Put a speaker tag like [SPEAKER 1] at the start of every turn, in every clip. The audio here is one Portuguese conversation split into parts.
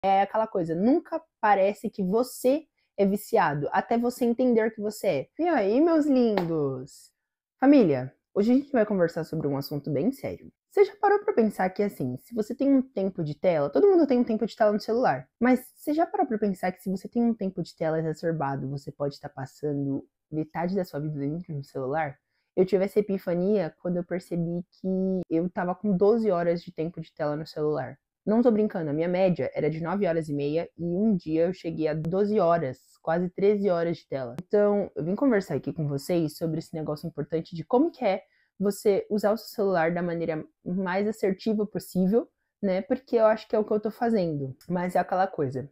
[SPEAKER 1] É aquela coisa, nunca parece que você é viciado, até você entender que você é. E aí, meus lindos? Família, hoje a gente vai conversar sobre um assunto bem sério. Você já parou pra pensar que, assim, se você tem um tempo de tela, todo mundo tem um tempo de tela no celular, mas você já parou pra pensar que se você tem um tempo de tela exacerbado, você pode estar passando metade da sua vida dentro do celular? Eu tive essa epifania quando eu percebi que eu tava com 12 horas de tempo de tela no celular. Não tô brincando, a minha média era de 9 horas e meia e um dia eu cheguei a 12 horas, quase 13 horas de tela. Então, eu vim conversar aqui com vocês sobre esse negócio importante de como que é você usar o seu celular da maneira mais assertiva possível, né? Porque eu acho que é o que eu tô fazendo. Mas é aquela coisa.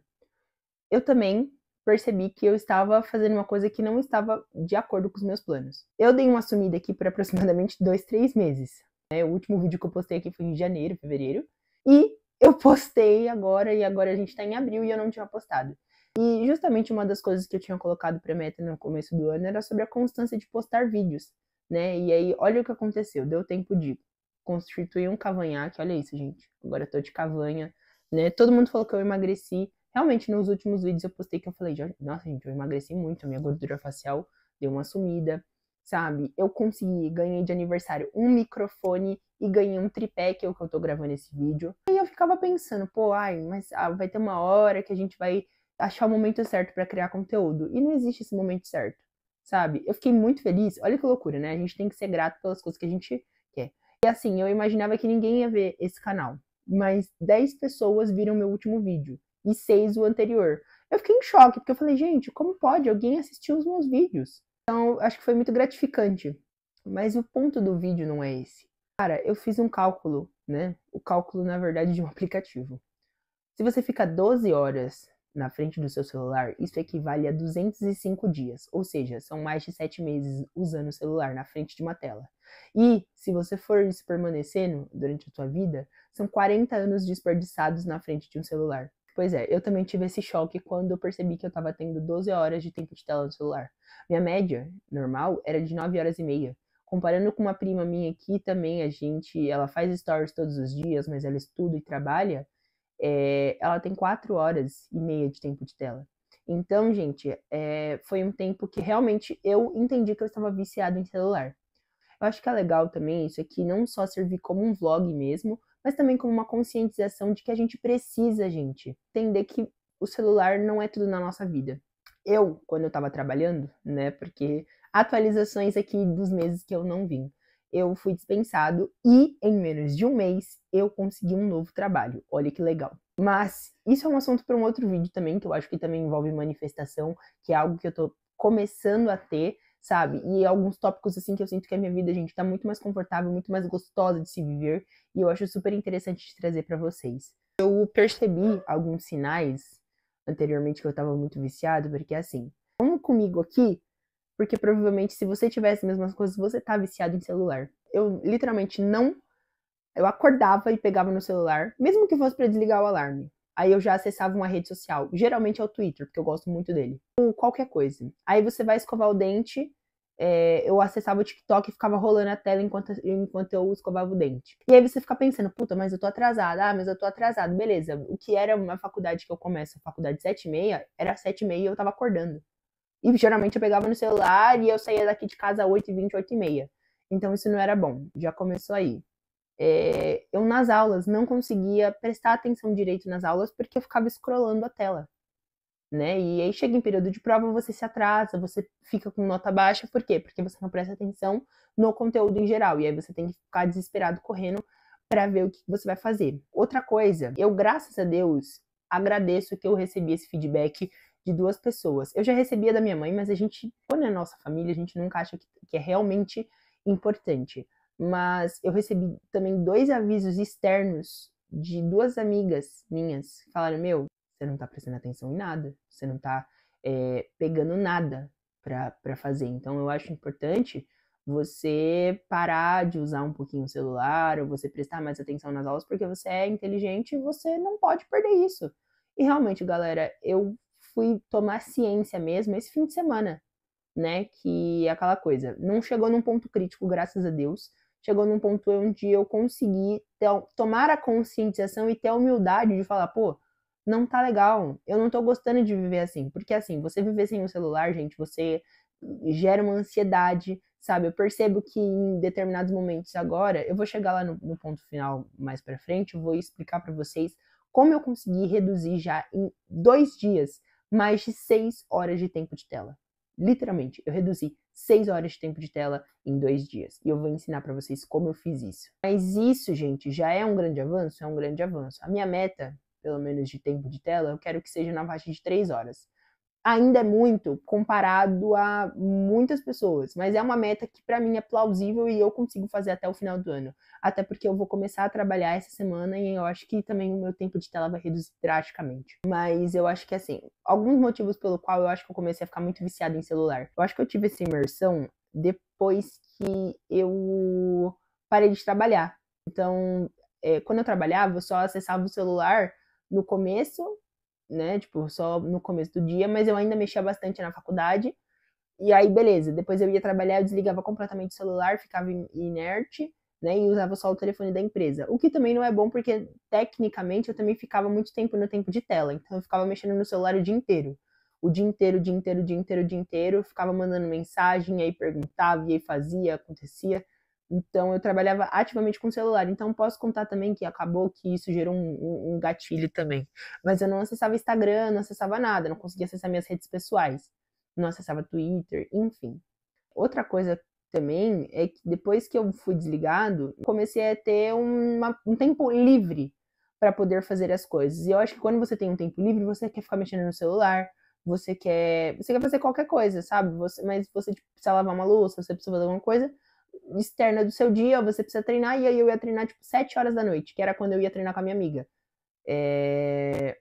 [SPEAKER 1] Eu também percebi que eu estava fazendo uma coisa que não estava de acordo com os meus planos. Eu dei uma sumida aqui por aproximadamente 2, 3 meses. O último vídeo que eu postei aqui foi em janeiro, fevereiro. E eu postei agora, e agora a gente tá em abril e eu não tinha postado. E justamente uma das coisas que eu tinha colocado pra meta no começo do ano era sobre a constância de postar vídeos, né? E aí, olha o que aconteceu. Deu tempo de constituir um cavanhaque, olha isso, gente. Agora eu tô de cavanha, né? Todo mundo falou que eu emagreci. Realmente, nos últimos vídeos eu postei que eu falei, nossa, gente, eu emagreci muito, a minha gordura facial deu uma sumida, sabe? Eu consegui, ganhei de aniversário um microfone e ganhei um tripé, que é o que eu tô gravando esse vídeo. E eu ficava pensando, pô, mas vai ter uma hora que a gente vai achar o momento certo para criar conteúdo. E não existe esse momento certo, sabe? Eu fiquei muito feliz. Olha que loucura, né? A gente tem que ser grato pelas coisas que a gente quer. E assim, eu imaginava que ninguém ia ver esse canal, mas 10 pessoas viram meu último vídeo e 6 o anterior. Eu fiquei em choque, porque eu falei, gente, como pode alguém assistir os meus vídeos? Então, acho que foi muito gratificante. Mas o ponto do vídeo não é esse. Cara, eu fiz um cálculo, né? O cálculo, na verdade, de um aplicativo. Se você fica 12 horas na frente do seu celular, isso equivale a 205 dias, ou seja, são mais de 7 meses usando o celular na frente de uma tela. E, se você for isso permanecendo durante a sua vida, são 40 anos desperdiçados na frente de um celular. Pois é, eu também tive esse choque quando eu percebi que eu estava tendo 12 horas de tempo de tela no celular. Minha média normal era de 9 horas e meia. Comparando com uma prima minha aqui também, ela faz stories todos os dias, mas ela estuda e trabalha, ela tem 4 horas e meia de tempo de tela. Então, gente, foi um tempo que realmente eu entendi que eu estava viciado em celular. Eu acho que é legal também isso aqui não só servir como um vlog mesmo, mas também como uma conscientização de que a gente precisa, gente, entender que o celular não é tudo na nossa vida. Eu, quando eu estava trabalhando, né, porque atualizações aqui dos meses que eu não vim, eu fui dispensado e em menos de um mês eu consegui um novo trabalho. Olha que legal. Mas isso é um assunto para um outro vídeo também, que eu acho que também envolve manifestação, que é algo que eu tô começando a ter, sabe? E alguns tópicos assim que eu sinto que a minha vida, gente, tá muito mais confortável, muito mais gostosa de se viver, e eu acho super interessante de trazer para vocês. Eu percebi alguns sinais anteriormente que eu tava muito viciado, porque assim, vamos comigo aqui, porque provavelmente se você tivesse as mesmas coisas, você tá viciado em celular. Eu literalmente não. Eu acordava e pegava no celular, mesmo que fosse para desligar o alarme. Aí eu já acessava uma rede social. Geralmente é o Twitter, porque eu gosto muito dele. Ou qualquer coisa. Aí você vai escovar o dente. Eu acessava o TikTok e ficava rolando a tela enquanto eu escovava o dente. E aí você fica pensando, puta, mas eu tô atrasada. Ah, mas eu tô atrasado. Beleza. O que era uma faculdade que eu começo, a faculdade 7h30, era 7h30 e eu tava acordando. E geralmente eu pegava no celular e eu saía daqui de casa às 8h20, 8h30. Então isso não era bom. Já começou aí. Eu nas aulas não conseguia prestar atenção direito nas aulas porque eu ficava scrollando a tela, né? E aí chega em período de prova, você se atrasa, você fica com nota baixa, por quê? Porque você não presta atenção no conteúdo em geral, e aí você tem que ficar desesperado correndo para ver o que você vai fazer. Outra coisa, eu, graças a Deus, agradeço que eu recebi esse feedback de 2 pessoas. Eu já recebia da minha mãe, mas a gente, quando é nossa família, a gente nunca acha que é realmente importante. Mas eu recebi também 2 avisos externos de 2 amigas minhas. Falaram, meu, você não tá prestando atenção em nada. Você não tá pegando nada pra fazer. Então eu acho importante você parar de usar um pouquinho o celular, ou você prestar mais atenção nas aulas, porque você é inteligente e você não pode perder isso. E realmente, galera, eu fui tomar ciência mesmo esse fim de semana, né? Que é aquela coisa, não chegou num ponto crítico, graças a Deus, chegou num ponto onde eu consegui tomar a conscientização e ter a humildade de falar, pô, não tá legal. Eu não tô gostando de viver assim. Porque assim, você viver sem o celular, gente, você gera uma ansiedade, sabe? Eu percebo que em determinados momentos agora, eu vou chegar lá no ponto final mais pra frente, eu vou explicar pra vocês como eu consegui reduzir já em 2 dias mais de 6 horas de tempo de tela. Literalmente, eu reduzi 6 horas de tempo de tela em 2 dias. E eu vou ensinar pra vocês como eu fiz isso. Mas isso, gente, já é um grande avanço? É um grande avanço. A minha meta, pelo menos de tempo de tela, eu quero que seja na faixa de 3 horas. Ainda é muito comparado a muitas pessoas, mas é uma meta que pra mim é plausível e eu consigo fazer até o final do ano. Até porque eu vou começar a trabalhar essa semana e eu acho que também o meu tempo de tela vai reduzir drasticamente. Mas eu acho que assim, alguns motivos pelo qual eu acho que eu comecei a ficar muito viciada em celular. Eu acho que eu tive essa imersão depois que eu parei de trabalhar. Então, quando eu trabalhava, eu só acessava o celular no começo, né? Tipo, só no começo do dia, mas eu ainda mexia bastante na faculdade. E aí, beleza. Depois eu ia trabalhar, eu desligava completamente o celular, ficava inerte, né? E usava só o telefone da empresa. O que também não é bom, porque tecnicamente eu também ficava muito tempo no tempo de tela. Então eu ficava mexendo no celular o dia inteiro. O dia inteiro, o dia inteiro, o dia inteiro, o dia inteiro. Eu ficava mandando mensagem, aí perguntava, e aí fazia, acontecia. Então eu trabalhava ativamente com o celular. Então posso contar também que acabou que isso gerou um gatilho também. Mas eu não acessava Instagram, não acessava nada, não conseguia acessar minhas redes pessoais. Não acessava Twitter, enfim. Outra coisa também é que depois que eu fui desligado, comecei a ter um tempo livre para poder fazer as coisas. E eu acho que quando você tem um tempo livre, você quer ficar mexendo no celular, você quer fazer qualquer coisa, sabe? Mas você tipo, precisa lavar uma louça, você precisa fazer alguma coisa externa do seu dia, você precisa treinar, e aí eu ia treinar tipo 7 horas da noite, que era quando eu ia treinar com a minha amiga.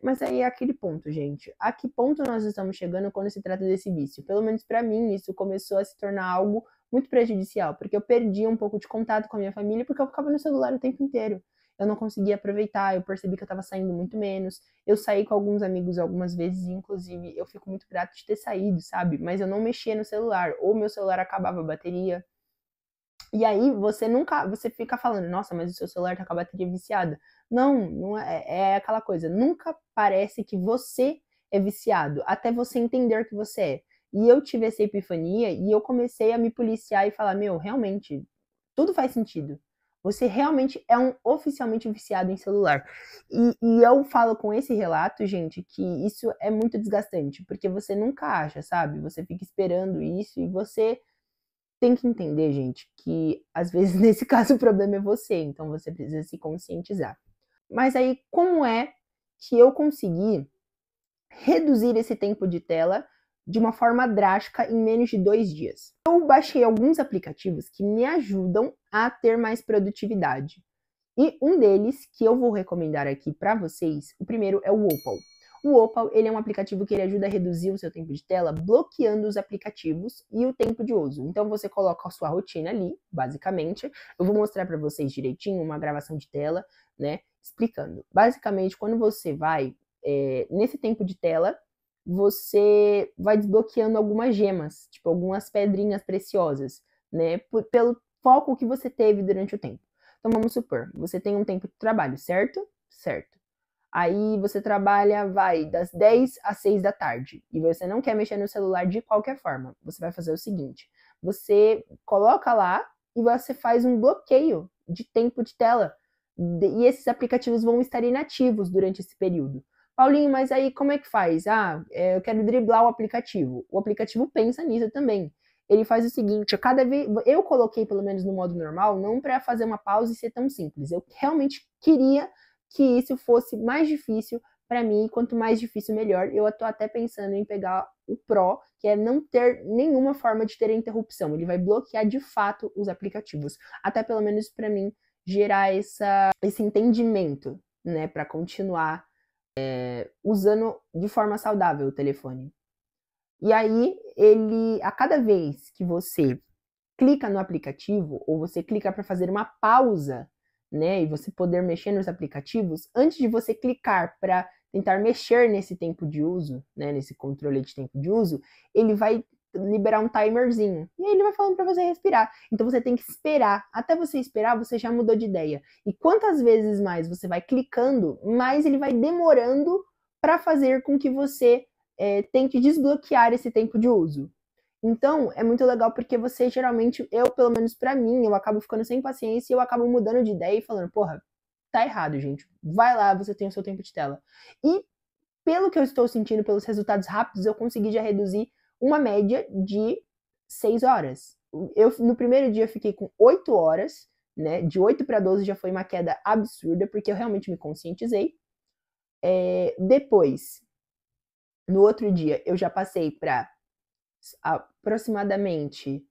[SPEAKER 1] Mas aí é aquele ponto, gente. A que ponto nós estamos chegando quando se trata desse vício? Pelo menos pra mim, isso começou a se tornar algo muito prejudicial, porque eu perdi um pouco de contato com a minha família porque eu ficava no celular o tempo inteiro. Eu não conseguia aproveitar, eu percebi que eu tava saindo muito menos. Eu saí com alguns amigos algumas vezes, e inclusive eu fico muito grato de ter saído, sabe? Mas eu não mexia no celular, ou meu celular acabava a bateria. E aí você fica falando, nossa, mas o seu celular tá com a bateria viciada. Não, não é aquela coisa. Nunca parece que você é viciado, até você entender que você é. E eu tive essa epifania e eu comecei a me policiar e falar, meu, realmente, tudo faz sentido. Você realmente é um oficialmente viciado em celular. E eu falo com esse relato, gente, que isso é muito desgastante, porque você nunca acha, sabe? Você fica esperando isso e você tem que entender, gente, que às vezes nesse caso o problema é você, então você precisa se conscientizar. Mas aí, como é que eu consegui reduzir esse tempo de tela de uma forma drástica em menos de 2 dias? Eu baixei alguns aplicativos que me ajudam a ter mais produtividade. E um deles, que eu vou recomendar aqui para vocês, o primeiro é o Opal. O Opal, ele é um aplicativo que ele ajuda a reduzir o seu tempo de tela, bloqueando os aplicativos e o tempo de uso. Então você coloca a sua rotina ali, basicamente. Eu vou mostrar para vocês direitinho uma gravação de tela, né, explicando. Basicamente, quando você vai nesse tempo de tela, você vai desbloqueando algumas gemas, tipo algumas pedrinhas preciosas, né, pelo foco que você teve durante o tempo. Então vamos supor, você tem um tempo de trabalho, certo? Certo. Aí você trabalha, vai, das 10 às 6 da tarde. E você não quer mexer no celular de qualquer forma. Você vai fazer o seguinte: você coloca lá e você faz um bloqueio de tempo de tela. E esses aplicativos vão estar inativos durante esse período. Paulinho, mas aí como é que faz? Eu quero driblar o aplicativo. O aplicativo pensa nisso também. Ele faz o seguinte, cada vez eu coloquei pelo menos no modo normal, não para fazer uma pausa e ser tão simples. Eu realmente queria que isso fosse mais difícil para mim, quanto mais difícil melhor. Eu tô até pensando em pegar o Pro, que é não ter nenhuma forma de ter interrupção. Ele vai bloquear de fato os aplicativos, até pelo menos para mim gerar esse entendimento, né, para continuar usando de forma saudável o telefone. E aí, a cada vez que você clica no aplicativo, ou você clica para fazer uma pausa, né, e você poder mexer nos aplicativos, antes de você clicar para tentar mexer nesse tempo de uso, né, nesse controle de tempo de uso, ele vai liberar um timerzinho, e aí ele vai falando para você respirar. Então você tem que esperar, até você esperar, você já mudou de ideia. E quantas vezes mais você vai clicando, mais ele vai demorando para fazer com que você tente desbloquear esse tempo de uso. Então, é muito legal porque você geralmente, pelo menos pra mim, eu acabo ficando sem paciência e eu acabo mudando de ideia e falando, porra, tá errado, gente. Vai lá, você tem o seu tempo de tela. E pelo que eu estou sentindo, pelos resultados rápidos, eu consegui já reduzir uma média de 6 horas. No primeiro dia, eu fiquei com 8 horas, né? De 8 para 12 já foi uma queda absurda, porque eu realmente me conscientizei. Depois, no outro dia, eu já passei para aproximadamente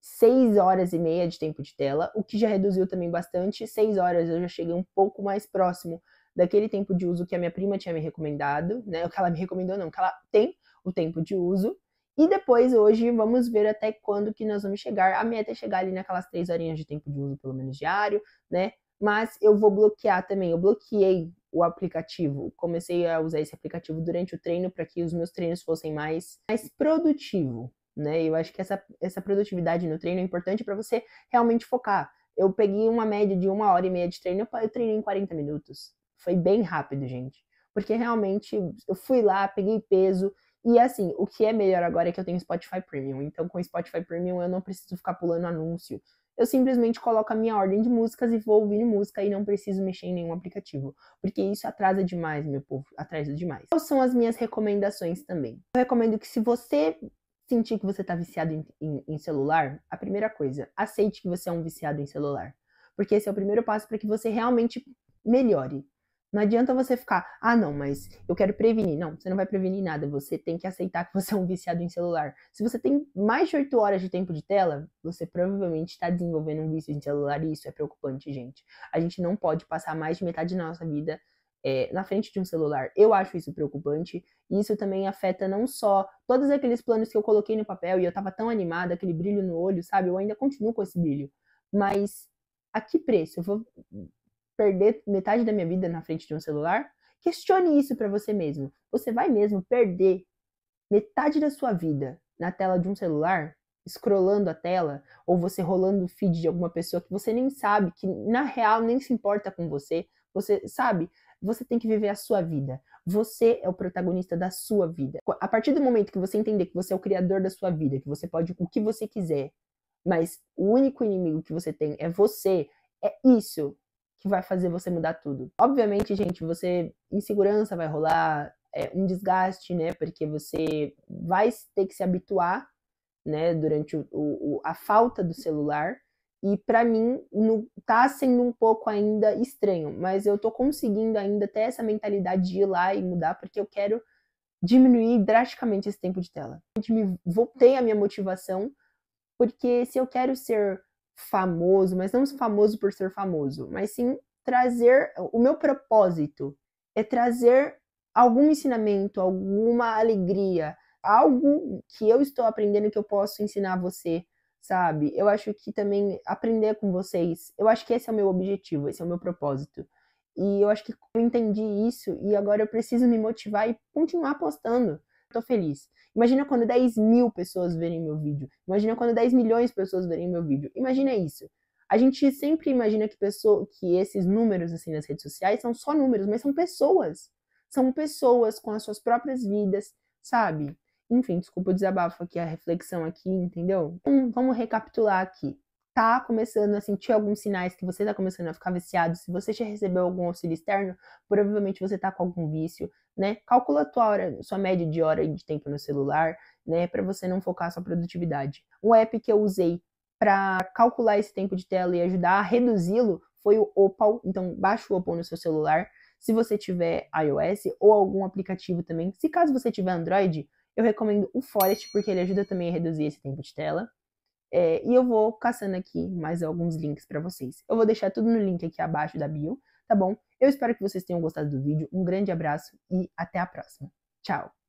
[SPEAKER 1] 6 horas e meia de tempo de tela, o que já reduziu também bastante. 6 horas eu já cheguei um pouco mais próximo daquele tempo de uso que a minha prima tinha me recomendado, né? O que ela me recomendou não, que ela tem o tempo de uso. E depois, hoje, vamos ver até quando que nós vamos chegar. A meta é chegar ali naquelas 3 horinhas de tempo de uso, pelo menos diário, né? Mas eu vou bloquear também. Eu bloqueei o aplicativo. Comecei a usar esse aplicativo durante o treino para que os meus treinos fossem mais produtivos, né? Eu acho que essa produtividade no treino é importante para você realmente focar. Eu peguei uma média de 1h30 de treino, eu treinei em 40 minutos. Foi bem rápido, gente. Porque realmente eu fui lá, peguei peso. E assim, o que é melhor agora é que eu tenho Spotify Premium. Então, com o Spotify Premium, eu não preciso ficar pulando anúncio. Eu simplesmente coloco a minha ordem de músicas e vou ouvindo música e não preciso mexer em nenhum aplicativo. Porque isso atrasa demais, meu povo. Atrasa demais. Quais são as minhas recomendações também? Eu recomendo que, se você sentir que você está viciado em celular, a primeira coisa, aceite que você é um viciado em celular. Porque esse é o primeiro passo para que você realmente melhore. Não adianta você ficar, não, mas eu quero prevenir. Não, você não vai prevenir nada. Você tem que aceitar que você é um viciado em celular. Se você tem mais de 8 horas de tempo de tela, você provavelmente está desenvolvendo um vício em celular e isso é preocupante, gente. A gente não pode passar mais de metade da nossa vida na frente de um celular. Eu acho isso preocupante. E isso também afeta não só todos aqueles planos que eu coloquei no papel e eu tava tão animada, aquele brilho no olho, sabe? Eu ainda continuo com esse brilho. Mas a que preço? Eu vou perder metade da minha vida na frente de um celular? Questione isso para você mesmo. Você vai mesmo perder metade da sua vida na tela de um celular, scrollando a tela, ou você rolando o feed de alguma pessoa que você nem sabe, que na real nem se importa com você? Você sabe? Você tem que viver a sua vida. Você é o protagonista da sua vida. A partir do momento que você entender que você é o criador da sua vida, que você pode o que você quiser, mas o único inimigo que você tem é você, é isso que vai fazer você mudar tudo. Obviamente, gente, insegurança vai rolar, um desgaste, né? Porque você vai ter que se habituar, né? Durante a falta do celular. E para mim, tá sendo um pouco ainda estranho. Mas eu tô conseguindo ainda ter essa mentalidade de ir lá e mudar, porque eu quero diminuir drasticamente esse tempo de tela. Voltei a minha motivação, porque se eu quero ser famoso, mas não famoso por ser famoso, mas sim trazer, o meu propósito é trazer algum ensinamento, alguma alegria, algo que eu estou aprendendo que eu posso ensinar a você, sabe? Eu acho que também aprender com vocês, eu acho que esse é o meu objetivo, esse é o meu propósito. E eu acho que eu entendi isso e agora eu preciso me motivar e continuar postando. Tô feliz. Imagina quando 10 mil pessoas verem meu vídeo. Imagina quando 10 milhões de pessoas verem meu vídeo. Imagina isso. A gente sempre imagina que esses números assim nas redes sociais são só números, mas são pessoas. São pessoas com as suas próprias vidas, sabe? Enfim, desculpa o desabafo aqui, a reflexão aqui, entendeu? Vamos recapitular aqui. Tá começando a sentir alguns sinais que você tá começando a ficar viciado, se você já recebeu algum auxílio externo, provavelmente você tá com algum vício, né? Calcula a tua hora, sua média de hora de tempo no celular, né? Para você não focar a sua produtividade. Um app que eu usei para calcular esse tempo de tela e ajudar a reduzi-lo foi o Opal. Então, baixa o Opal no seu celular. Se você tiver iOS ou algum aplicativo também. Se caso você tiver Android, eu recomendo o Forest, porque ele ajuda também a reduzir esse tempo de tela. E eu vou caçando aqui mais alguns links para vocês. Eu vou deixar tudo no link aqui abaixo da bio, tá bom? Eu espero que vocês tenham gostado do vídeo. Um grande abraço e até a próxima. Tchau!